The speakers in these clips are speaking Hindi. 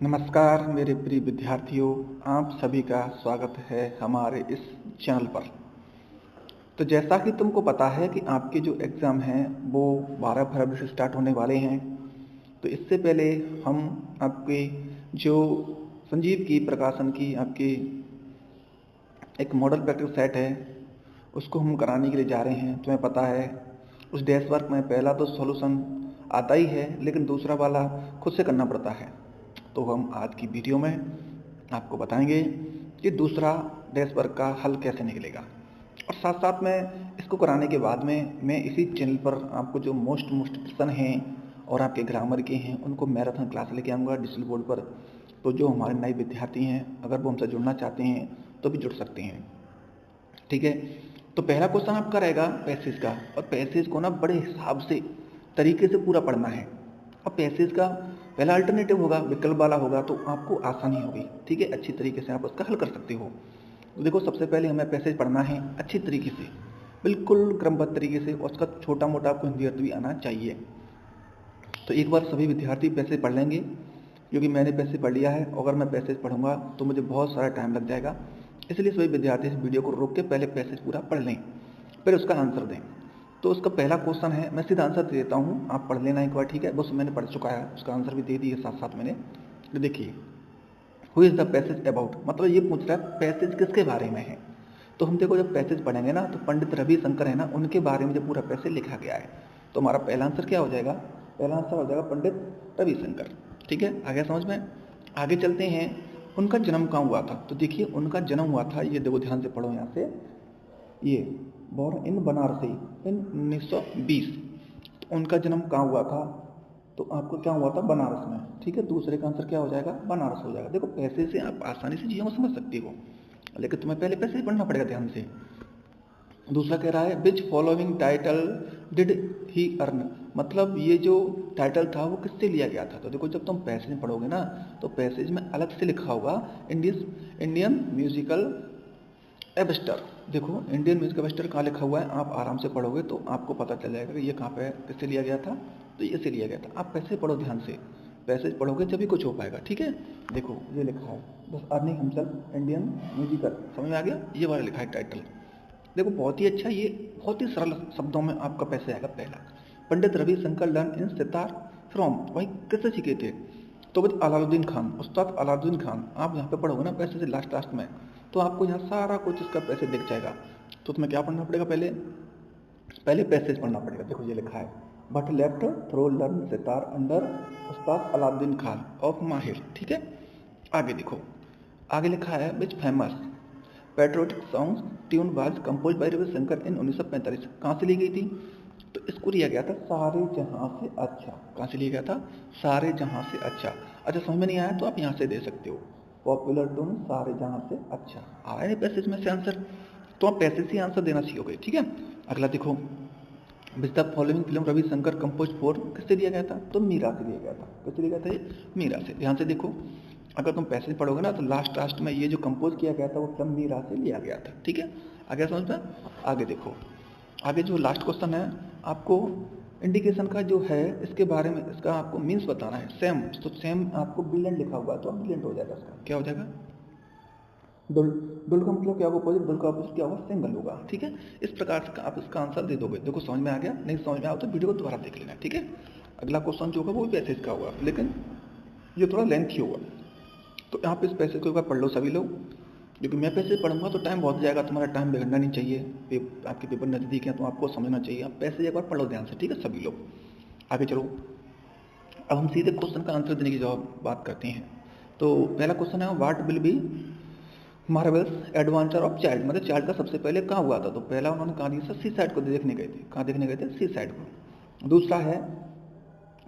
नमस्कार मेरे प्रिय विद्यार्थियों, आप सभी का स्वागत है हमारे इस चैनल पर। तो जैसा कि तुमको पता है कि आपके जो एग्ज़ाम हैं वो 12 फरवरी से स्टार्ट होने वाले हैं। तो इससे पहले हम आपके जो संजीव की प्रकाशन की आपकी एक मॉडल प्रैक्टिस सेट है उसको हम कराने के लिए जा रहे हैं। तुम्हें पता है उस डैश वर्क में पहला तो सॉल्यूशन आता ही है, लेकिन दूसरा वाला खुद से करना पड़ता है। तो हम आज की वीडियो में आपको बताएंगे कि दूसरा डैश वर्क का हल कैसे निकलेगा, और साथ साथ में इसको कराने के बाद में मैं इसी चैनल पर आपको जो मोस्ट प्रश्न हैं और आपके ग्रामर के हैं उनको मैराथन क्लास लेके आऊँगा डिजिटल बोर्ड पर। तो जो हमारे नए विद्यार्थी हैं अगर वो हमसे जुड़ना चाहते हैं तो भी जुड़ सकते हैं, ठीक है। तो पहला क्वेश्चन आपका रहेगा पैसेज का, और पैसेज को ना बड़े हिसाब से तरीके से पूरा पढ़ना है। अब पैसेज का पहला अल्टरनेटिव होगा, विकल्प वाला होगा, तो आपको आसानी होगी, ठीक है। अच्छी तरीके से आप उसका हल कर सकते हो। तो देखो, सबसे पहले हमें पैसेज पढ़ना है अच्छी तरीके से, बिल्कुल क्रमबद्ध तरीके से, और उसका छोटा मोटा आपको हिंदी अर्थ भी आना चाहिए। तो एक बार सभी विद्यार्थी पैसेज पढ़ लेंगे, क्योंकि मैंने पैसेज पढ़ लिया है। अगर मैं पैसेज पढ़ूंगा तो मुझे बहुत सारा टाइम लग जाएगा, इसलिए सभी विद्यार्थी इस वीडियो को रोक के पहले पैसेज पूरा पढ़ लें, फिर उसका आंसर दें। तो उसका पहला क्वेश्चन है, मैं सीधा आंसर दे देता हूँ, आप पढ़ लेना एक बार, ठीक है। बस मैंने पढ़ चुका है, उसका आंसर भी दे दिए साथ साथ मैंने। तो देखिए, who is the passage about, मतलब ये पूछ रहा है पैसेज किसके बारे में है। तो हम देखो, जब पैसेज पढ़ेंगे ना तो पंडित रविशंकर है ना, उनके बारे में जो पूरा पैसेज लिखा गया है। तो हमारा पहला आंसर क्या हो जाएगा? पहला आंसर हो जाएगा पंडित रविशंकर, ठीक है। आगे समझ में, आगे चलते हैं। उनका जन्म कहाँ हुआ था? तो देखिए, उनका जन्म हुआ था, ये देखो ध्यान से पढ़ो यहाँ से, ये बॉर्न इन बनारसी इन 1920। तो उनका जन्म कहाँ हुआ था? तो आपको क्या हुआ था? बनारस में, ठीक है। दूसरे का आंसर क्या हो जाएगा? बनारस हो जाएगा। देखो, पैसे से आप आसानी से चीज़ों को समझ सकते हो, लेकिन तुम्हें पहले पैसे ही पढ़ना पड़ेगा ध्यान से। दूसरा कह रहा है which following title did he earn, मतलब ये जो टाइटल था वो किससे लिया गया था। तो देखो, जब तुम पैसेज में पढ़ोगे ना तो पैसेज में अलग से लिखा होगा इंडियन म्यूजिकल एबस्टर। देखो, इंडियन म्यूजिक एबस्टर कहाँ लिखा हुआ है, आप आराम से पढ़ोगे तो आपको पता चल जाएगा कि ये कहाँ पे किससे लिया गया था। तो ये से लिया गया था। आप पैसे पढ़ो ध्यान से, पैसेज पढ़ोगे तभी कुछ हो पाएगा, ठीक है। देखो, ये लिखा है बस अर्निंग हिमसेल्फ इंडियन म्यूजिकल, समझ में आ गया? ये वाला लिखा है टाइटल। देखो, बहुत ही अच्छा, ये बहुत ही सरल शब्दों में आपका पैसे आएगा। पहला, Pandit Ravishankar learn in sitar from, भाई किससे सीखे थे? तो भाई अलाउद्दीन खान, उस्ताद अलाउद्दीन खान। आप यहाँ पे पढ़ोगे ना पैसे से लास्ट में, तो आपको यहाँ सारा कुछ इसका पैसे दिख जाएगा। तो तुम्हें क्या पढ़ना पड़ेगा? पहले पैसेज पढ़ना पड़ेगा। देखो, ये लिखा है but left throw learn sitar under Ustad Alauddin Khan of माहिर, ठीक है। आगे देखो, आगे लिखा है which famous patriotic songs tune was composed by Ravishankar in 1945। कहाँ से ली गई थी? तो इसको लिया गया था सारे जहां से अच्छा। कहाँ से लिया गया था? सारे जहां से अच्छा। अच्छा, समझ में नहीं आया तो आप यहाँ से दे सकते हो, पॉपुलर ट्यून सारे जहां से अच्छा। आया है पैसेज में से आंसर, तो आप पैसेज से आंसर देना सीखोगे, ठीक है। अगला देखो, which the following film Ravishankar compose for, किससे दिया गया था? तो मीरा से दिया गया था। किससे दिया गया था? ये मीरा से। ध्यान से देखो, अगर तुम पैसेज पढ़ोगे ना तो लास्ट में ये जो कंपोज किया गया था वो फिल्म मीरा से लिया गया था, ठीक है। आगे समझ में? आगे देखो, आगे जो लास्ट क्वेश्चन है, आपको इंडिकेशन का जो है इसके बारे में, इसका आपको मीन्स बताना है। सेम, तो सेम आपको ब्रिलियंट लिखा हुआ है तो ब्रिलियंट हो जाएगा। इसका क्या हो जाएगा? डुल, डुल का मतलब क्या होगा? अपोजिट। डुल का अपोजिट क्या होगा? सिंगल होगा, ठीक है। इस प्रकार से आप इसका आंसर दे दोगे। देखो, समझ में आ गया? नहीं समझ में आया तो वीडियो को दोबारा देख लेना, ठीक है। अगला क्वेश्चन जो होगा वो भी पैसेज का होगा, लेकिन ये थोड़ा लेंथी होगा। तो यहाँ पे इस पैसेज को एक बार पढ़ लो सभी लोग, क्योंकि मैं पैसेज पढ़ूंगा तो टाइम बहुत जाएगा, तुम्हारा टाइम बिगड़ना नहीं चाहिए। आपके पेपर नज़दीक हैं तो आपको समझना चाहिए। आप पैसेज एक बार पढ़ लो ध्यान से, ठीक है सभी लोग। आगे चलो, अब हम सीधे क्वेश्चन का आंसर देने की जवाब बात करते हैं। तो पहला क्वेश्चन है what will be Marvels adventure of child, मतलब चाइल्ड का सबसे पहले कहाँ हुआ था? तो पहला उन्होंने कहा दिया सी साइड को देखने गए थे। कहाँ देखने गए थे? सी साइड को। दूसरा है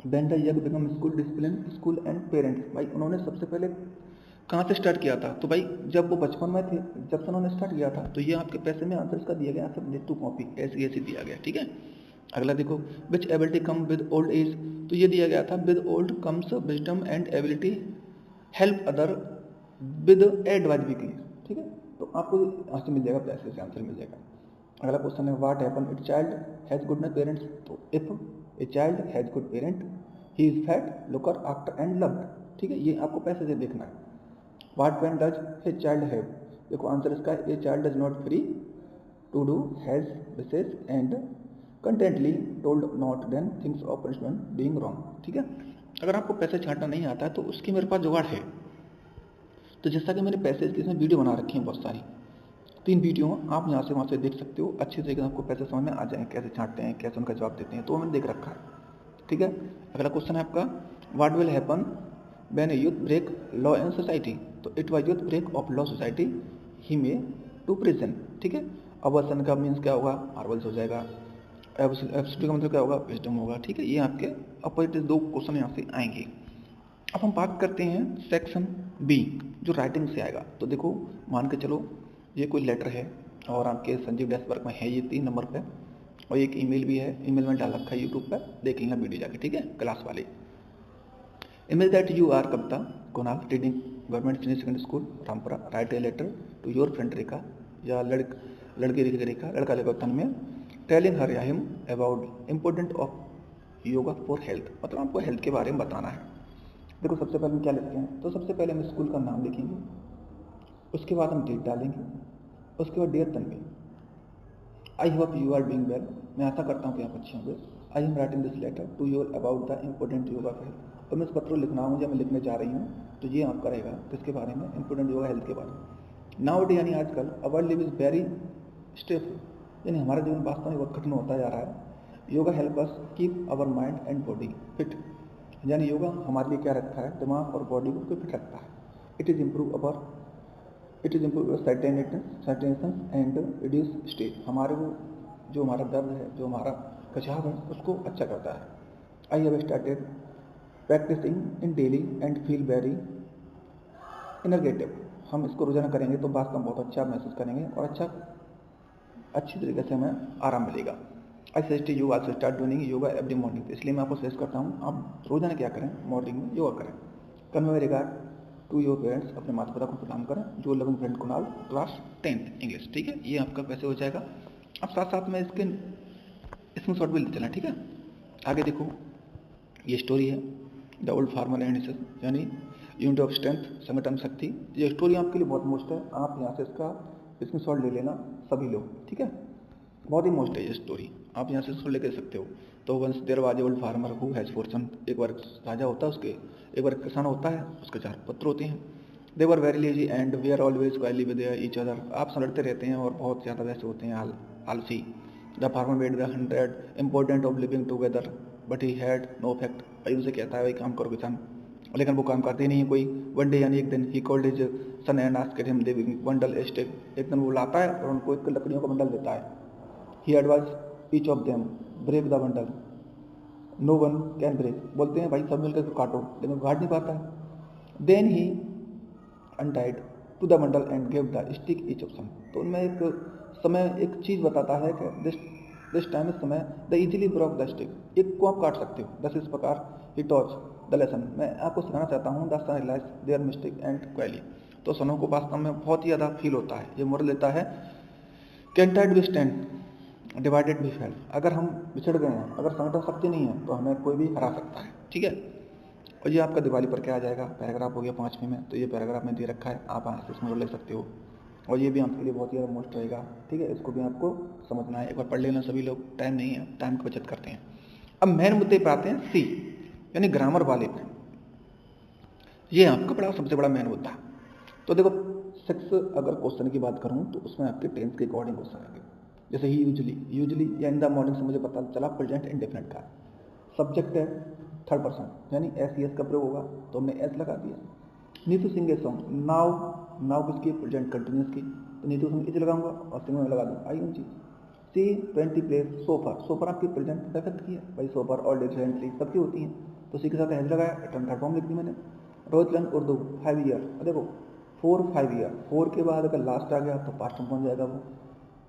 when the young become school discipline school and parents, भाई उन्होंने सबसे पहले कहाँ से स्टार्ट किया था? तो भाई जब वो बचपन में थे, जब से उन्होंने स्टार्ट किया था। तो ये आपके पैसे में आंसर इसका दिया गया, सब नीड टू कॉपी, ऐसे ऐसे दिया गया, ठीक है। अगला देखो, which ability come with old age, तो ये दिया गया था with old comes wisdom and ability help other with advice weekly, ठीक है। तो आपको आंसर मिल जाएगा, पैसे से आंसर मिल जाएगा। अगला क्वेश्चन है what happen it child has good parents, तो if a child has good parent he is fed, looked, after and loved. ठीक है, ये आपको पैसे से देखना है। What pain does a child have, देखो आंसर इसका है a child does not free to do has विशेष and contentedly told not then things of punishment being wrong. ठीक है, अगर आपको पैसे छांटना नहीं आता है तो उसकी मेरे पास जुगाड़ है। तो जैसा कि मैंने पैसे की इसमें वीडियो बना रखी है बहुत सारी, 3 वीडियो आप यहाँ से वहाँ से देख सकते हो, अच्छी तरीके से आपको पैसे समझ में आ जाएंगे, कैसे छांटते हैं, कैसे उनका जवाब देते हैं, तो वो मैंने देख रखा है। ठीक है, अगला क्वेश्चन है आपका, what will happen when a youth break law in society, तो it was youth break of law society he may to prison. ठीक है, अवर्सन का मीन्स क्या होगा, मार्वल्स हो जाएगा, एब्सोल्यूट का मतलब क्या होगा, विजडम होगा। ठीक है, ये आपके अपोजिट 2 क्वेश्चन यहाँ से आएंगे। अब हम बात करते हैं सेक्शन बी जो राइटिंग से आएगा। तो देखो मान के चलो ये कोई लेटर है और आपके संजीव डैशवर्क में है, ये 3 नंबर पे, और एक ईमेल भी है, ईमेल में डाल रखा है यूट्यूब पर, देख लेना वीडियो जाके। ठीक है, क्लास वाले। Image that you are Kavita Kunal reading government senior secondary school Rampura, right a letter to your friend Rekha, या लड़की रेखा, लड़का लेखा तन्मय, टेलिंग हर या him about important of yoga for health, मतलब आपको हेल्थ के बारे में बताना है। देखो सबसे पहले हम क्या लिखते हैं, तो सबसे पहले हम स्कूल का नाम लिखेंगे, उसके बाद हम डेट डालेंगे, उसके बाद dear Tanvi, I hope you are doing well, मैं आशा करता हूँ कि आप अच्छे होंगे। I am writing this letter to your about the important yoga health, और मैं इस पत्र को लिखना हूँ जब मैं लिखने जा रही हूँ, तो ये आपका रहेगा किसके बारे में, इंपोर्टेंट योगा हेल्थ के बारे में। नाउ डे यानी आजकल अवर लिव इज वेरी स्ट्रेसफुल, यानी हमारा जीवन वास्तव में बहुत कठिन होता जा रहा है। Yoga help us keep our mind and body fit, यानी योगा हमारे लिए क्या रखता है, दिमाग और बॉडी को फिट रखता है। It is improve concentration and reduce stress, हमारे को जो हमारा दर्द है, जो हमारा खिंचाव है, उसको अच्छा करता है। I have started practicing in daily and feel very energetic, हम इसको रोजाना करेंगे तो वास्तव में बहुत अच्छा महसूस करेंगे और अच्छी तरीके से हमें आराम मिलेगा। I suggest you also start doing yoga every morning, इसलिए मैं आपको सजेस्ट करता हूँ आप रोजाना क्या करें, मॉर्निंग में योगा करें। Convey regard to your parents, अपने माता पिता को प्रणाम करें, जो loving friend Kunal class 10th English. ठीक है, ये आपका कैसे हो जाएगा। अब साथ साथ में इसके इसमें शॉर्ट भी ले चलना। ठीक है, आगे देखो ये स्टोरी है the old farmer and his, यानी यूनिट ऑफ स्ट्रेंथ, संगठन शक्ति। ये स्टोरी आपके लिए बहुत मोस्ट है, आप यहाँ से इसमें शॉर्ट ले लेना सभी लोग। ठीक है, बहुत ही मोस्ट है ये स्टोरी, आप यहाँ से इसको लेकर सकते हो। तो once there was a old farmer who has four son, एक बार राजा होता है, उसके एक बार किसान होता है, उसके 4 पुत्र होते हैं। They were very lazy and we are always quarrelling with each other, आप लड़ते रहते हैं और बहुत ज़्यादा वैसे होते हैं आलसी। The farmer made the 100 important of living together but he had no effect, भाई उनसे कहता है भाई काम करो किसान, लेकिन वो काम करते नहीं है कोई। वन डे यानी एक दिन he called his son and asked him the bundle A stick, एक दिन वो लाता है और उनको एक लकड़ियों का बंडल देता है। He advise each of them break the bundle, no one can break, बोलते हैं भाई सब मिलकर काटो, लेकिन काट नहीं पाता है। Then he untied to the bundle and give the stick each of some, तो उनमें एक चीज़ बताता है कि दिस टाइम इस समय the easily broke the stick, एक को आप काट सकते हो। दस इस प्रकार ही टॉच द लेसन, मैं आपको सिखाना चाहता हूँ the son realise their mistake and quarrel, तो सनों को वास्तव में बहुत ही ज़्यादा फील होता है। ये मोरल देता है united we stand divided भी फेल, अगर हम बिछड़ गए हैं, अगर संगठन शक्ति नहीं है तो हमें कोई भी हरा सकता है। ठीक है, और ये आपका दिवाली पर क्या आ जाएगा, पैराग्राफ हो गया 5वें में, तो ये पैराग्राफ में दे रखा है, आप यहाँ से इसमें ले सकते हो, और ये भी आपके लिए बहुत ही ज़्यादा मोस्ट रहेगा। ठीक है, इसको भी आपको समझना है, एक बार पढ़ लेना सभी लोग, टाइम नहीं है, टाइम की बचत करते हैं। अब मेन मुद्दे पर आते हैं, सी यानी ग्रामर वाले पे, ये आपका बड़ा सबसे बड़ा मेन मुद्दा। तो देखो 6 अगर क्वेश्चन की बात करूँ तो उसमें आपके टेंस के अकॉर्डिंग क्वेश्चन आएंगे, जैसे ही यूजली या इन द मॉर्निंग से मुझे पता चला प्रेजेंट इंडेफिनिट का सब्जेक्ट है 3rd पर्सन, यानी एस का प्रयोग होगा तो हमने एस लगा दिया। Neetu Singh a song, now किसकी, प्रेजेंट कंटिन्यूस की, तो नीतू सिंह इज लगाऊंगा और सिंह में लगा दूंगा ING। सी 20 प्लेस सोफर आपकी प्रेजेंट परफेक्ट की है भाई, सोफर और डिफरेंटली सबकी होती हैं, तो सी के साथ एज लगाया, रिटर्न थर्ड फॉर्म लिख दी मैंने। रोहित लर्न उर्दू 5 ईयर, देखो 5 ईयर, 4 के बाद अगर लास्ट आ गया तो पास्ट में पहुंच जाएगा वो,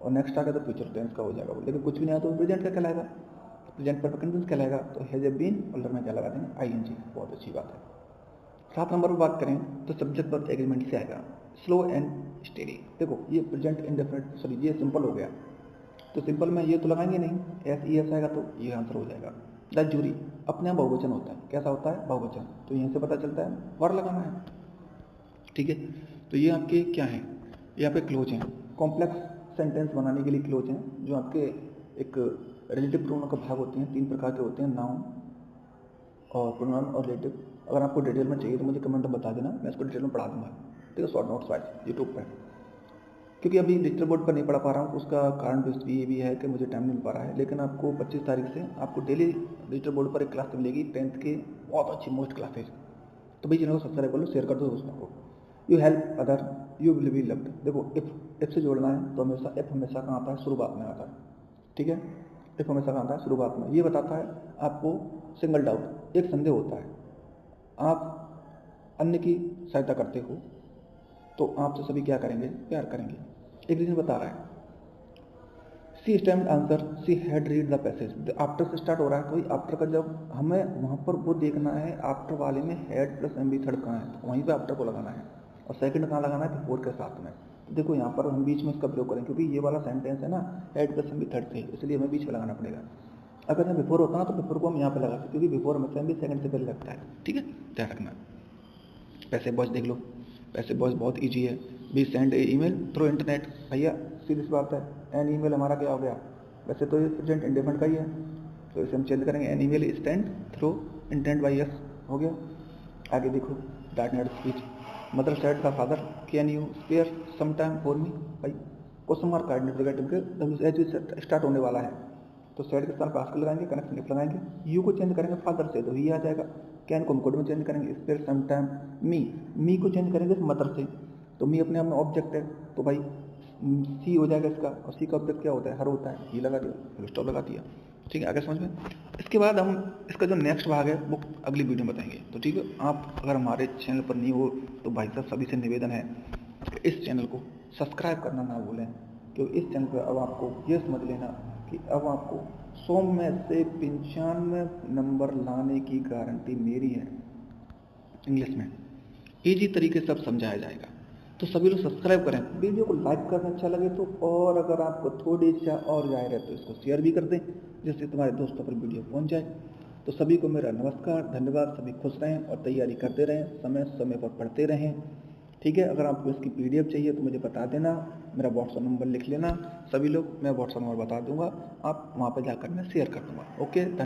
और नेक्स्ट आ गया तो फ्यूचर टेंस का हो जाएगा वो, लेकिन कुछ भी नहीं आया तो प्रेजेंट का कहलाएगा, प्रेजेंट परफेक्ट कंटिन्यूस कहलाएगा, तो हैज ए बीन और लर्न में क्या लगा देंगे ING, बहुत अच्छी बात है। 7 नंबर पर बात करें तो सब्जेक्ट पर एग्रीमेंट से आएगा, स्लो एंड स्टेडी, देखो ये प्रेजेंट इंडेफिनिट, सॉरी ये सिंपल हो गया, तो सिंपल में ये तो लगाएंगे नहीं, SES आएगा तो ये आंसर हो जाएगा। द जूरी अपने यहाँ बहुवचन होता है। कैसा होता है? बहुवचन। तो यहीं से पता चलता है वर लगाना है। ठीक है, तो ये आपके क्या है, ये आपके क्लोज हैं, कॉम्प्लेक्स सेंटेंस बनाने के लिए क्लोज हैं, जो आपके एक रिलेटिव प्रोनाउन का भाग होते हैं। 3 प्रकार के होते हैं, नाउन और प्रोनाउन और रिलेटिव। अगर आपको डिटेल में चाहिए तो मुझे कमेंट में बता देना, मैं इसको डिटेल में पढ़ा दूंगा। ठीक है, शॉर्ट नोट्स वाइज यूट्यूब पर। क्योंकि अभी डिजिटल बोर्ड पर नहीं पढ़ा पा रहा हूँ, उसका कारण भी ये भी है कि मुझे टाइम नहीं मिल पा रहा है। लेकिन आपको 25 तारीख से आपको डेली डिजिटल बोर्ड पर एक क्लास मिलेगी, 10th की बहुत अच्छी मोस्ट क्लासेज। तो भाई चैनल को सब्सक्राइब कर लो, शेयर कर दो दोस्तों को। You help other you will be loved. देखो इफ से जोड़ना है तो हमेशा इफ हमेशा कहाँ आता है? शुरुआत में आता है। ठीक है, इफ हमेशा कहाँ आता है? शुरुआत में। ये बताता है आपको सिंगल डाउट, एक संदेह होता है, आप अन्य की सहायता करते हो तो आपसे सभी क्या करेंगे? प्यार करेंगे। एक रीजन बता रहा है, she stammered answer she had read the passage. After से स्टार्ट हो रहा है, तो आफ्टर का जब हमें वहाँ पर वो देखना है, आफ्टर वाले में had plus M B third कहाँ है, तो वहीं पे आफ्टर को लगाना है। और सेकंड कहाँ लगाना है? बिफोर के साथ में। तो देखो यहाँ पर हम बीच में इसका प्रयोग करें, क्योंकि ये वाला सेंटेंस है ना had plus M B third से, इसलिए हमें बीच में लगाना पड़ेगा। अगर यहाँ बिफोर होता ना तो बिफोर को हम यहाँ पे लगाते, क्योंकि बिफोर में एम बी सेकंड से पहले लगता है। ठीक है, ध्यान रखना। पैसे बॉयस देख लो, पैसे बॉयस बहुत ईजी है। We send a email through internet. भैया सीधी सी बात है, एन ईमेल हमारा क्या हो गया? वैसे तो ये प्रेजेंट इंडेफिनिट का ही है, तो इसे हम चेंज करेंगे, an email is send through internet by yes, हो गया। आगे देखो, direct speech. Mother said the father can you spare some time for me. भाई क्वेश्चन मार्क का इंटरोगेटिव के एज स्टार्ट होने वाला है, तो सेड के स्थान पर आस्क लगाएंगे, कनेक्शन इफ लगाएंगे, यू को चेंज करेंगे फादर से तो ही आ जाएगा, कैन को हम कोड में चेंज करेंगे, स्पेयर सम टाइम मी को चेंज करेंगे मदर से, तो मी अपने आप में ऑब्जेक्ट है, तो भाई सी हो जाएगा इसका, और सी का ऑब्जेक्ट क्या होता है? हर होता है, ये लगा दिया, फुल स्टॉप लगा दिया। ठीक है, आगे समझ में। इसके बाद हम इसका जो नेक्स्ट भाग है वो अगली वीडियो में बताएंगे। तो ठीक है, आप अगर हमारे चैनल पर नहीं हो तो भाई साहब सभी से निवेदन है कि इस चैनल को सब्सक्राइब करना ना भूलें, क्योंकि इस चैनल पर अब आपको ये समझ लेना कि अब आपको 100 में से 95 नंबर लाने की गारंटी मेरी है। इंग्लिश में ईजी तरीके से सब समझाया जाएगा, तो सभी लोग सब्सक्राइब करें, वीडियो को लाइक करना अच्छा लगे तो, और अगर आपको थोड़ी इच्छा और जाहिर है तो इसको शेयर भी कर दें, जिससे तुम्हारे दोस्तों पर वीडियो पहुंच जाए। तो सभी को मेरा नमस्कार, धन्यवाद। सभी खुश रहें और तैयारी करते रहें, समय समय पर पढ़ते रहें। ठीक है, अगर आपको इसकी PDF चाहिए तो मुझे बता देना, मेरा व्हाट्सअप नंबर लिख लेना सभी लोग, मैं व्हाट्सअप नंबर बता दूंगा, आप वहाँ पर जाकर मैं शेयर कर दूंगा। ओके।